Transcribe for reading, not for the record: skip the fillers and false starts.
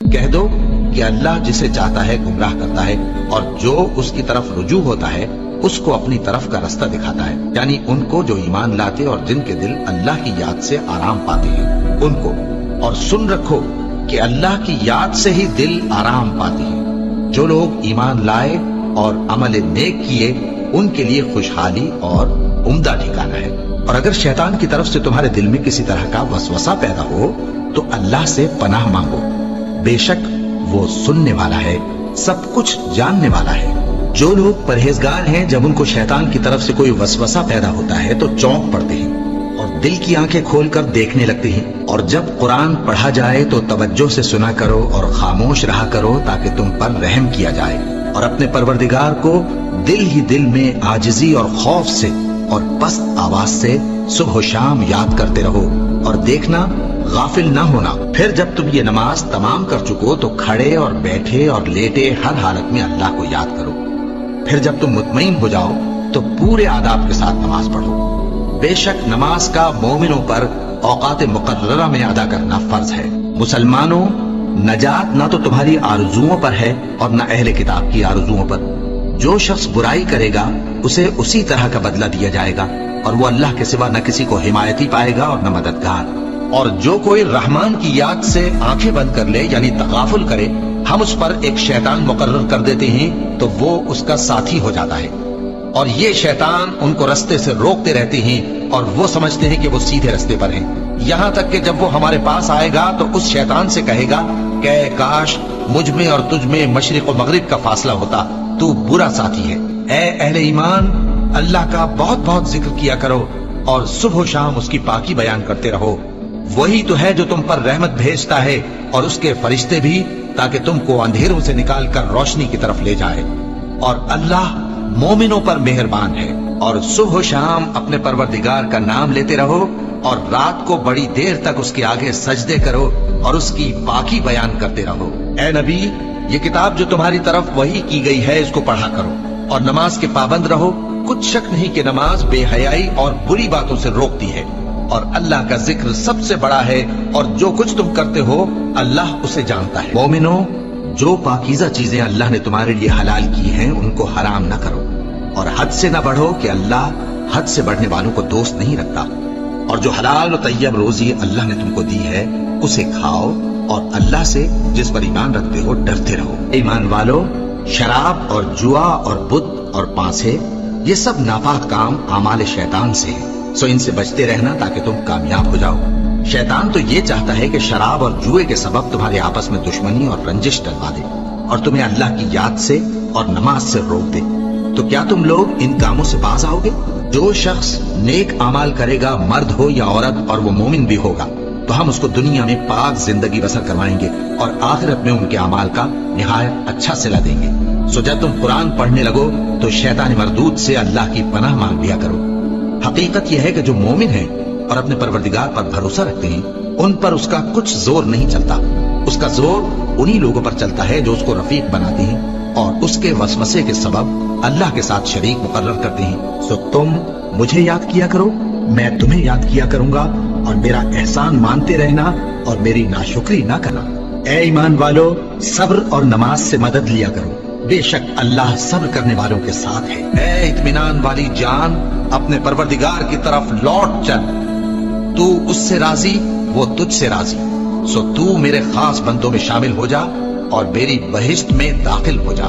کہہ دو کہ اللہ جسے چاہتا ہے گمراہ کرتا ہے اور جو اس کی طرف رجوع ہوتا ہے اس کو اپنی طرف کا راستہ دکھاتا ہے، یعنی ان کو جو ایمان لاتے اور جن کے دل اللہ کی یاد سے آرام پاتے ہیں ان کو۔ اور سن رکھو کہ اللہ کی یاد سے ہی دل آرام پاتے ہیں۔ جو لوگ ایمان لائے اور عمل نیک کیے ان کے لیے خوشحالی اور عمدہ ٹھکانہ ہے۔ اور اگر شیطان کی طرف سے تمہارے دل میں کسی طرح کا وسوسہ پیدا ہو تو اللہ سے پناہ مانگو، بے شک وہ سننے والا ہے، سب کچھ جاننے والا ہے۔ جو لوگ پرہیزگار ہیں جب ان کو شیطان کی طرف سے کوئی وسوسہ پیدا ہوتا ہے تو چونک پڑتے ہیں اور دل کی آنکھیں کھول کر دیکھنے لگتے ہیں، اور جب قرآن پڑھا جائے تو توجہ سے سنا کرو اور خاموش رہا کرو تاکہ تم پر رحم کیا جائے، اور اپنے پروردگار کو دل ہی دل میں عاجزی اور خوف سے اور پست آواز سے صبح و شام یاد کرتے رہو، اور دیکھنا غافل نہ ہونا۔ پھر جب تم یہ نماز تمام کر چکو تو کھڑے اور بیٹھے اور لیٹے ہر حالت میں اللہ کو یاد کرو۔ پھر جب تم مطمئن ہو جاؤ تو پورے آداب کے ساتھ نماز پڑھو۔ بے شک نماز کا مومنوں پر اوقات مقررہ میں ادا کرنا فرض ہے۔ مسلمانوں، نجات نہ تو تمہاری آرزوؤں پر ہے اور نہ اہل کتاب کی آرزوؤں پر۔ جو شخص برائی کرے گا اسے اسی طرح کا بدلہ دیا جائے گا، اور وہ اللہ کے سوا نہ کسی کو حمایتی پائے گا اور نہ مددگار۔ اور جو کوئی رحمان کی یاد سے آنکھیں بند کر لے یعنی تغافل کرے، ہم اس پر ایک شیطان مقرر کر دیتے ہیں تو وہ اس کا ساتھی ہو جاتا ہے، اور یہ شیطان ان کو رستے سے روکتے رہتے ہیں اور وہ سمجھتے ہیں کہ وہ سیدھے رستے پر ہیں، یہاں تک کہ جب وہ ہمارے پاس آئے گا تو اس شیطان سے کہے گا کہ کاش مجھ میں اور تجھ میں مشرق و مغرب کا فاصلہ ہوتا، تو برا ساتھی ہے۔ اے اہل ایمان، اللہ کا بہت بہت ذکر کیا کرو اور صبح و شام اس کی پاکی بیان کرتے رہو، وہی تو ہے جو تم پر رحمت بھیجتا ہے اور اس کے فرشتے بھی، تاکہ تم کو اندھیروں سے نکال کر روشنی کی طرف لے جائے۔ اور اللہ مومنوں پر مہربان ہے۔ اور صبح و شام اپنے پروردگار کا نام لیتے رہو اور رات کو بڑی دیر تک اس کے آگے سجدے کرو اور اس کی پاکی بیان کرتے رہو۔ اے نبی، یہ کتاب جو تمہاری طرف وحی کی گئی ہے اس کو پڑھا کرو اور نماز کے پابند رہو۔ کچھ شک نہیں کہ نماز بے حیائی اور بری باتوں سے روکتی ہے، اور اللہ کا ذکر سب سے بڑا ہے، اور جو کچھ تم کرتے ہو اللہ اسے جانتا ہے۔ مومنو، جو پاکیزہ چیزیں اللہ نے تمہارے لیے حلال کی ہیں ان کو حرام نہ کرو، اور حد سے نہ بڑھو کہ اللہ حد سے بڑھنے والوں کو دوست نہیں رکھتا، اور جو حلال و طیب روزی اللہ نے تم کو دی ہے اسے کھاؤ، اور اللہ سے جس پر ایمان رکھتے ہو ڈرتے رہو۔ ایمان والو، شراب اور جوا اور بت اور پانسے، یہ سب ناپاک کام اعمال شیطان سے ہیں، سو ان سے بچتے رہنا تاکہ تم کامیاب ہو جاؤ۔ شیطان تو یہ چاہتا ہے کہ شراب اور جوئے کے سبب تمہارے آپس میں دشمنی اور رنجش ڈلوا دے اور تمہیں اللہ کی یاد سے اور نماز سے روک دے۔ تو کیا تم لوگ ان کاموں سے باز آؤ گے؟ جو شخص نیک اعمال کرے گا، مرد ہو یا عورت، اور وہ مومن بھی ہوگا، تو ہم اس کو دنیا میں پاک زندگی بسر کروائیں گے اور آخرت میں ان کے اعمال کا نہایت اچھا صلہ دیں گے۔ سو جب تم قرآن پڑھنے لگو تو شیطان مردود سے اللہ کی پناہ مانگ لیا کرو۔ حقیقت یہ ہے کہ جو مومن ہیں اور اپنے پروردگار پر بھروسہ رکھتے ہیں ان پر اس کا کچھ زور نہیں چلتا، اس کا زور انہی لوگوں پر چلتا ہے جو اس کو رفیق بناتے ہیں اور اس کے وسوسے کے سبب اللہ کے ساتھ شریک مقرر کرتے ہیں۔ سو تم مجھے یاد کیا کرو، میں تمہیں یاد کیا کروں گا، اور میرا احسان مانتے رہنا اور میری ناشکری نہ کرنا۔ اے ایمان والو، صبر اور نماز سے مدد لیا کرو، بے شک اللہ صبر کرنے والوں کے ساتھ ہے۔ اے اطمینان والی جان، اپنے پروردگار کی طرف لوٹ چل، تو اس سے راضی وہ تجھ سے راضی، سو تو میرے خاص بندوں میں شامل ہو جا اور میری بہشت میں داخل ہو جا۔